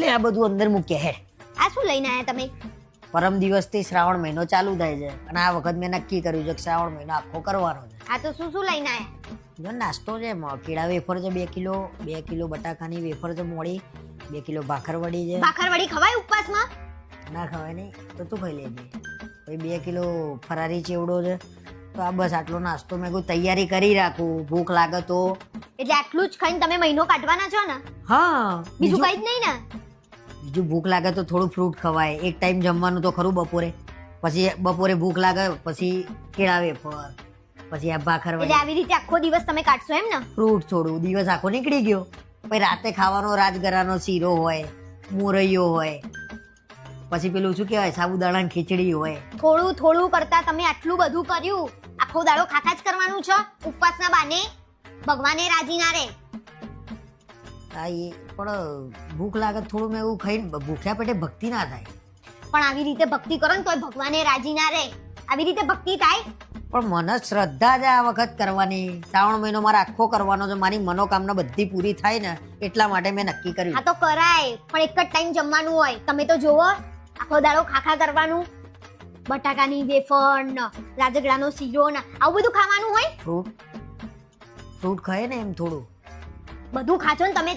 લે આ બધું અંદર મૂકે હે. આ શું લઈને આયા તમે? પરમ દિવસથી શ્રાવણ મહિનો ચાલુ થાય છે અને આ વખત મેં નક્કી કર્યું છે કે શ્રાવણ મહિનો આખો કરવાનો છે. આ તો શું લઈને આયા? જો નાસ્તો છે, કેળા વેફર છે 2 કિલો, 2 કિલો બટાકાની વેફર છે મોળી, 2 કિલો ભાખરવડી છે. ભાખરવડી ખવાય ઉપવાસમાં? ના ખવાય નહીં તો તું ખાઈ લેજે. પછી 2 કિલો ફરારી ચેવડો છે. તો આ બસ આટલો નાસ્તો મેં કોઈ તૈયારી કરી રાખું, ભૂખ લાગે તો. એટલે આટલું જ ખાઈને તમે મહિનો કાઢવાના છો ને? હા, બીજું કઈ જ નહીં ને? બીજું ભૂખ લાગે તો થોડું ફ્રૂટ ખવાય. એક ટાઈમ જમવાનું તો ખરું બપોરે. પછી બપોરે ભૂખ લાગે પછી કેળા વેફર, પછી આ ભાખરવડી. એટલે આવી રીતે આખો દિવસ તમે કાઢશો એમ ને? ફ્રૂટ થોડું, દિવસ આખો નીકળી ગયો. પછી રાતે ખાવાનો રાજગરાનો શીરો હોય, મોરૈયો હોય, પછી પેલું શું કહેવાય સાબુદાણાની ખીચડી હોય. થોડું થોડું કરતા તમે આટલું બધું કર્યું. આખો દાડો ખાતા જ કરવાનું છે ઉપવાસના બાને? ભગવાને રાજી ના રહે. હા એ પણ ભૂખ લાગે થોડું મેં એવું ખાઈને ભૂખ્યા પેટે ભક્તિ ના થાય. પણ આવી રીતે ભક્તિ કરો ને તોય ભગવાને રાજી ના રહે. આવી રીતે ભક્તિ થાય? પણ મને શ્રદ્ધા જ આ વખત કરવાની. શ્રાવણ મહિનો મારે આખો કરવાનો છે. મારી મનોકામના બધી પૂરી થાય ને એટલા માટે મેં નક્કી કર્યું. આ તો કરાય, પણ એક જ ટાઈમ જમવાનું હોય. તમે તો જોવો આખો દાડો ખાખા કરવાનું. બટાકાની વેફર ને રાજગરાનો શીરો ને આવું બધું ખાવાનું હોય. ફ્રૂટ ખાય ને એમ થોડું બધું ખાચો ને તમે.